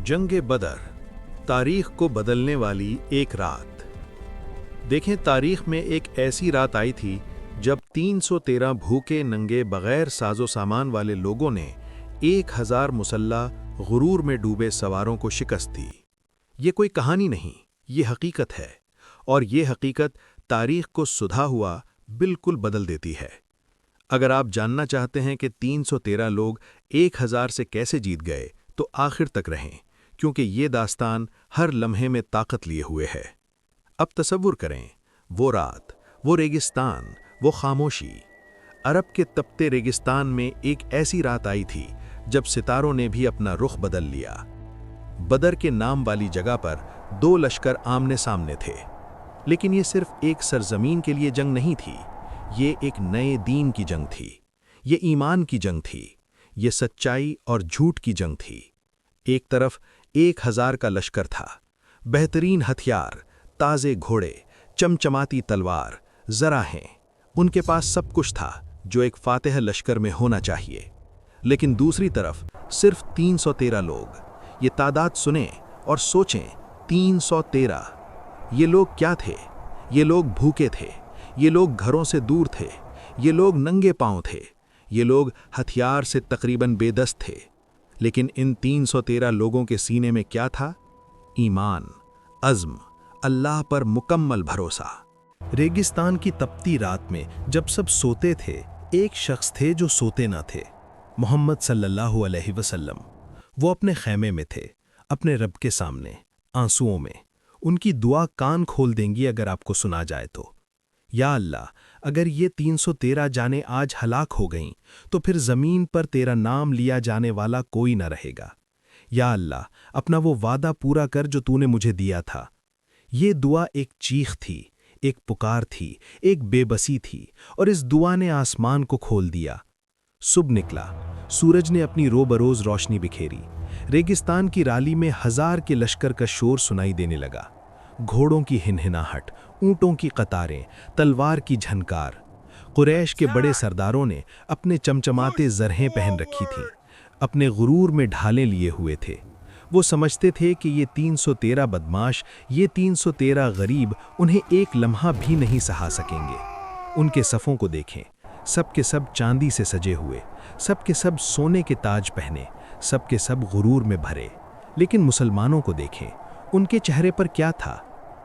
जंग बदर, तारीख को बदलने वाली एक रात। देखें, तारीख में एक ऐसी रात आई थी जब 313 भूखे नंगे बगैर साजो सामान वाले लोगों ने 1000 मुसल्ला गुरूर में डूबे सवारों को शिकस्त दी। ये कोई कहानी नहीं, ये हकीकत है, और ये हकीकत तारीख को सुधा हुआ बिल्कुल बदल देती है। अगर आप जानना चाहते हैं कि 313 लोग 1000 से कैसे जीत गए, तो आखिर तक रहें, क्योंकि ये दास्तान हर लम्हे में ताकत लिए हुए है। अब तसव्वुर करें, वो रात, वो रेगिस्तान, वो खामोशी। अरब के तपते रेगिस्तान में एक ऐसी रात आई थी जब सितारों ने भी अपना रुख बदल लिया। बदर के नाम वाली जगह पर 2 लश्कर आमने सामने थे, लेकिन ये सिर्फ एक सरजमीन के लिए जंग नहीं थी, ये एक नए दीन की जंग थी, ये ईमान की जंग थी, ये सच्चाई और झूठ की जंग थी। एक तरफ 1000 का लश्कर था, बेहतरीन हथियार, ताज़े घोड़े, चमचमाती तलवार, ज़राहें, उनके पास सब कुछ था जो एक फातिह लश्कर में होना चाहिए। लेकिन दूसरी तरफ सिर्फ 313 लोग। ये तादाद सुनें और सोचें, 313। ये लोग क्या थे? ये लोग भूखे थे, ये लोग घरों से दूर थे, ये लोग नंगे पांव थे, ये लोग हथियार से तकरीबन बेदस्त थे। लेकिन इन 313 लोगों के सीने में क्या था? ईमान, अज़्म, अल्लाह पर मुकम्मल भरोसा। रेगिस्तान की तपती रात में जब सब सोते थे, एक शख्स थे जो सोते न थे, मोहम्मद सल्लल्लाहु अलैहि वसल्लम। वो अपने खैमे में थे, अपने रब के सामने, आंसुओं में। उनकी दुआ कान खोल देंगी अगर आपको सुना जाए तो। या अल्लाह, अगर ये 313 जानें आज हलाक हो गईं, तो फिर ज़मीन पर तेरा नाम लिया जाने वाला कोई न रहेगा। या अल्लाह, अपना वो वादा पूरा कर जो तूने मुझे दिया था। ये दुआ एक चीख थी, एक पुकार थी, एक बेबसी थी, और इस दुआ ने आसमान को खोल दिया। सुबह निकला, सूरज ने अपनी रोबरोज़ रोशनी बिखेरी। रेगिस्तान की राली में 1000 के लश्कर का शोर सुनाई देने लगा। घोड़ों की हिनहिनाहट, ऊँटों की कतारें, तलवार की झनकार। कुरैश के बड़े सरदारों ने अपने चमचमाते ज़रहें पहन रखी थीं, अपने गुरूर में ढालें लिए हुए थे। वो समझते थे कि ये 313 बदमाश, ये 313 गरीब उन्हें एक लम्हा भी नहीं सहा सकेंगे। उनके सफ़ों को देखें, सब के सब चांदी से सजे हुए, सब के सब सोने के ताज पहने, सब के सब गुरूर में भरे। लेकिन मुसलमानों को देखें, उनके चेहरे पर क्या था?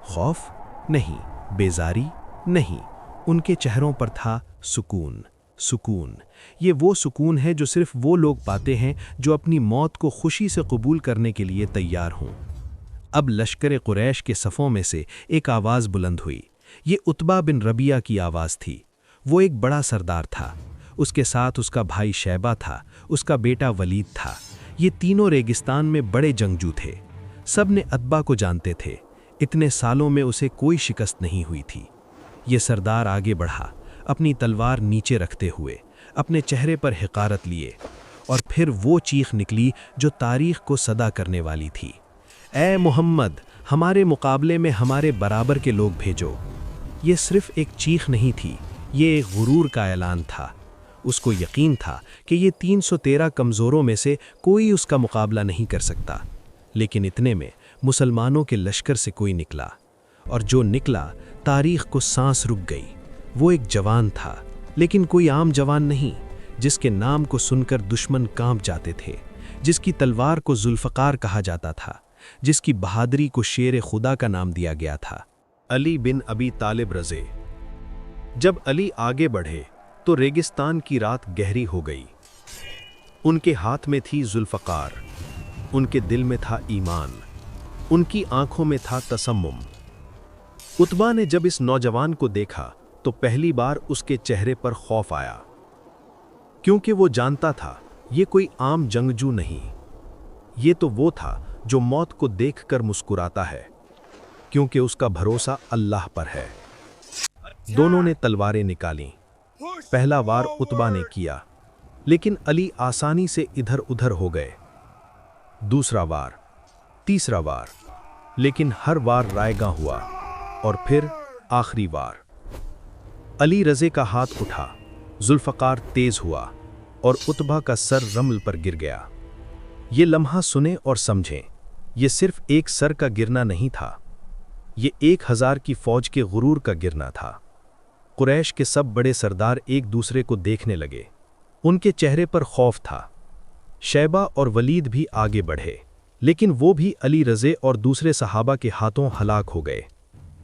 खौफ नहीं, बेजारी नहीं, उनके चेहरों पर था सुकून। सुकून, ये वो सुकून है जो सिर्फ वो लोग पाते हैं जो अपनी मौत को खुशी से कबूल करने के लिए तैयार हों। अब लश्कर कुरैश के सफ़ों में से एक आवाज़ बुलंद हुई। ये उतबा बिन रबिया की आवाज़ थी। वो एक बड़ा सरदार था, उसके साथ उसका भाई शैबा था, उसका बेटा वलीद था। ये तीनों रेगिस्तान में बड़े जंगजू थे। सब ने अतबा को जानते थे, इतने सालों में उसे कोई शिकस्त नहीं हुई थी। ये सरदार आगे बढ़ा, अपनी तलवार नीचे रखते हुए, अपने चेहरे पर हिकारत लिए, और फिर वो चीख निकली जो तारीख को सदा करने वाली थी। ऐ मोहम्मद, हमारे मुकाबले में हमारे बराबर के लोग भेजो। ये सिर्फ एक चीख नहीं थी, ये एक गुरूर का ऐलान था। उसको यकीन था कि ये 313 कमज़ोरों में से कोई उसका मुकाबला नहीं कर सकता। लेकिन इतने में मुसलमानों के लश्कर से कोई निकला, और जो निकला, तारीख को सांस रुक गई। वो एक जवान था, लेकिन कोई आम जवान नहीं, जिसके नाम को सुनकर दुश्मन कांप जाते थे, जिसकी तलवार को जुल्फ़कार कहा जाता था, जिसकी बहादुरी को शेर खुदा का नाम दिया गया था। अली बिन अबी तालिब रज़े। जब अली आगे बढ़े तो रेगिस्तान की रात गहरी हो गई। उनके हाथ में थी जुल्फ़कार, उनके दिल में था ईमान, उनकी आंखों में था तसम्मुम। उतबा ने जब इस नौजवान को देखा तो पहली बार उसके चेहरे पर खौफ आया, क्योंकि वो जानता था ये कोई आम जंगजू नहीं, ये तो वो था जो मौत को देखकर मुस्कुराता है, क्योंकि उसका भरोसा अल्लाह पर है। दोनों ने तलवारें निकालीं। पहला वार उतबा ने किया, लेकिन अली आसानी से इधर उधर हो गए। दूसरा वार, तीसरा वार, लेकिन हर वार रायगा हुआ, और फिर आखिरी वार। अली रज़े का हाथ उठा, जुल्फ़कार तेज हुआ, और उतबा का सर रमल पर गिर गया। ये लम्हा सुने और समझें, یہ صرف ایک سر کا گرنا نہیں تھا، یہ 1000 کی فوج کے غرور کا گرنا تھا۔ قریش کے سب بڑے سردار ایک دوسرے کو دیکھنے لگے، ان کے چہرے پر خوف تھا۔ شیبہ اور ولید بھی آگے بڑھے، لیکن وہ بھی علی رضی اور دوسرے صحابہ کے ہاتھوں ہلاک ہو گئے۔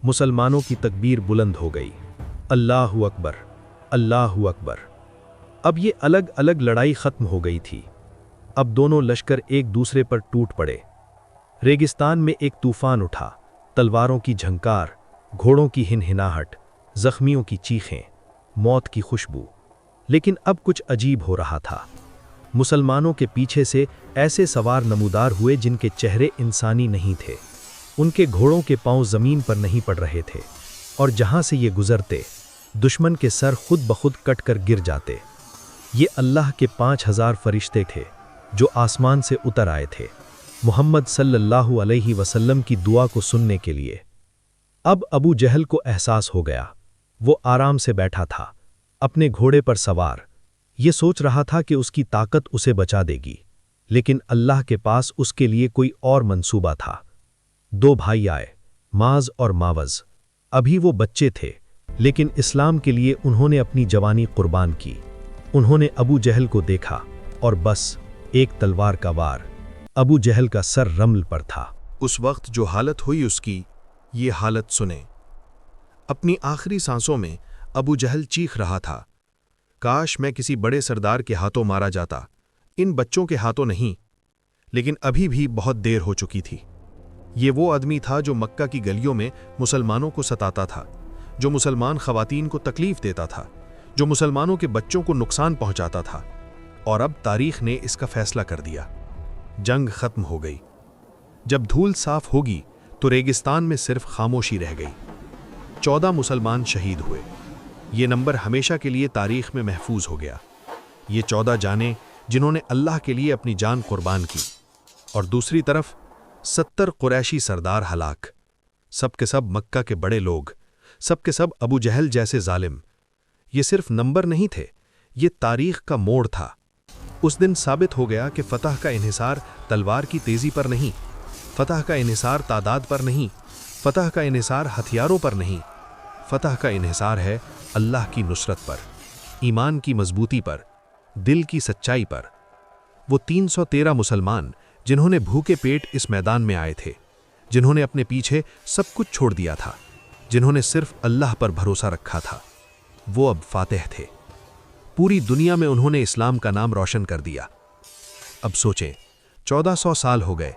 مسلمانوں کی تکبیر بلند ہو گئی، اللہ اکبر، اللہ اکبر۔ اب یہ الگ الگ لڑائی ختم ہو گئی تھی، اب دونوں لشکر ایک دوسرے پر ٹوٹ پڑے۔ ریگستان میں ایک طوفان اٹھا، تلواروں کی جھنکار، گھوڑوں کی ہنہناہٹ، زخمیوں کی چیخیں، موت کی خوشبو۔ لیکن اب کچھ عجیب ہو رہا تھا۔ مسلمانوں کے پیچھے سے ایسے سوار نمودار ہوئے جن کے چہرے انسانی نہیں تھے، ان کے گھوڑوں کے پاؤں زمین پر نہیں پڑ رہے تھے، اور جہاں سے یہ گزرتے دشمن کے سر خود بخود کٹ کر گر جاتے۔ یہ اللہ کے 5000 فرشتے تھے جو آسمان سے اتر آئے تھے محمد صلی اللہ علیہ وسلم کی دعا کو سننے کے لیے۔ اب ابو جہل کو احساس ہو گیا، وہ آرام سے بیٹھا تھا، اپنے گھوڑے پر سوار، یہ سوچ رہا تھا کہ اس کی طاقت اسے بچا دے گی، لیکن اللہ کے پاس اس کے لیے کوئی اور منصوبہ تھا۔ 2 بھائی آئے، معاذ اور معوذ۔ ابھی وہ بچے تھے، لیکن اسلام کے لیے انہوں نے اپنی جوانی قربان کی۔ انہوں نے ابو جہل کو دیکھا اور بس ایک تلوار کا وار، ابو جہل کا سر رمل پر تھا۔ اس وقت جو حالت ہوئی اس کی، یہ حالت سنیں۔ اپنی آخری سانسوں میں ابو جہل چیخ رہا تھا، کاش میں کسی بڑے سردار کے ہاتھوں مارا جاتا، ان بچوں کے ہاتھوں نہیں۔ لیکن ابھی بھی بہت دیر ہو چکی تھی۔ یہ وہ آدمی تھا جو مکہ کی گلیوں میں مسلمانوں کو ستاتا تھا، جو مسلمان خواتین کو تکلیف دیتا تھا، جو مسلمانوں کے بچوں کو نقصان پہنچاتا تھا، اور اب تاریخ نے اس کا فیصلہ کر دیا۔ جنگ ختم ہو گئی۔ جب دھول صاف ہوگی تو ریگستان میں صرف خاموشی رہ گئی۔ 14 مسلمان شہید ہوئے۔ یہ نمبر ہمیشہ کے لیے تاریخ میں محفوظ ہو گیا۔ یہ 14 جانیں جنہوں نے اللہ کے لیے اپنی جان قربان کی، اور دوسری طرف 70 قریشی سردار ہلاک، سب کے سب مکہ کے بڑے لوگ، سب کے سب ابو جہل جیسے ظالم۔ یہ صرف نمبر نہیں تھے، یہ تاریخ کا موڑ تھا۔ اس دن ثابت ہو گیا کہ فتح کا انحصار تلوار کی تیزی پر نہیں، فتح کا انحصار تعداد پر نہیں، فتح کا انحصار ہتھیاروں پر نہیں، فتح کا انحصار ہے اللہ کی نصرت پر، ایمان کی مضبوطی پر، دل کی سچائی پر۔ وہ 313 مسلمان جنہوں نے بھوکے پیٹ اس میدان میں آئے تھے، جنہوں نے اپنے پیچھے سب کچھ چھوڑ دیا تھا، جنہوں نے صرف اللہ پر بھروسہ رکھا تھا، وہ اب فاتح تھے۔ پوری دنیا میں انہوں نے اسلام کا نام روشن کر دیا۔ اب سوچیں، 1400 سال ہو گئے،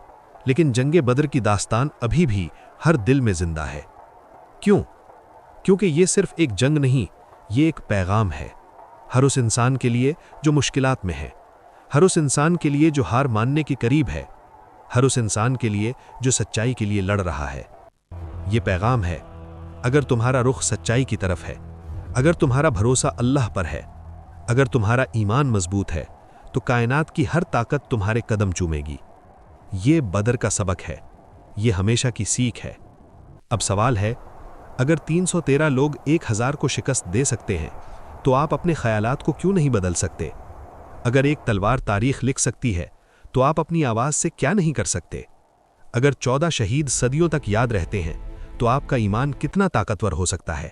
لیکن جنگ بدر کی داستان ابھی بھی ہر دل میں زندہ ہے۔ کیوں؟ کیونکہ یہ صرف ایک جنگ نہیں، یہ ایک پیغام ہے، ہر اس انسان کے لیے جو مشکلات میں ہے، ہر اس انسان کے لیے جو ہار ماننے کے قریب ہے، ہر اس انسان کے لیے جو سچائی کے لیے لڑ رہا ہے۔ یہ پیغام ہے، اگر تمہارا رخ سچائی کی طرف ہے، اگر تمہارا بھروسہ اللہ پر ہے، اگر تمہارا ایمان مضبوط ہے، تو کائنات کی ہر طاقت تمہارے قدم چومے گی۔ یہ بدر کا سبق ہے، یہ ہمیشہ کی سیکھ ہے۔ اب سوال ہے، اگر 313 لوگ 1000 کو شکست دے سکتے ہیں، تو آپ اپنے خیالات کو کیوں نہیں بدل سکتے؟ اگر ایک تلوار تاریخ لکھ سکتی ہے، تو آپ اپنی آواز سے کیا نہیں کر سکتے؟ اگر 14 شہید صدیوں تک یاد رہتے ہیں، تو آپ کا ایمان کتنا طاقتور ہو سکتا ہے؟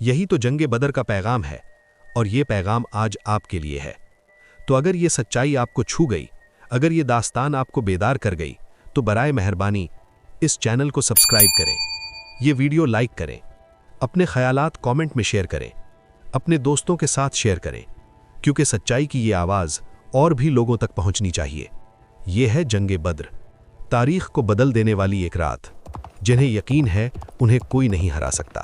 یہی تو جنگ بدر کا پیغام ہے، اور یہ پیغام آج آپ کے لیے ہے۔ تو اگر یہ سچائی آپ کو چھو گئی، اگر یہ داستان آپ کو بیدار کر گئی، تو برائے مہربانی اس چینل کو سبسکرائب کریں، یہ ویڈیو لائک کریں، اپنے خیالات کامنٹ میں شیئر کریں، اپنے دوستوں کے ساتھ شیئر کریں، کیونکہ سچائی کی یہ آواز اور بھی لوگوں تک پہنچنی چاہیے۔ یہ ہے جنگ بدر، تاریخ کو بدل دینے والی ایک رات، جنہیں یقین ہے انہیں کوئی نہیں ہرا سکتا۔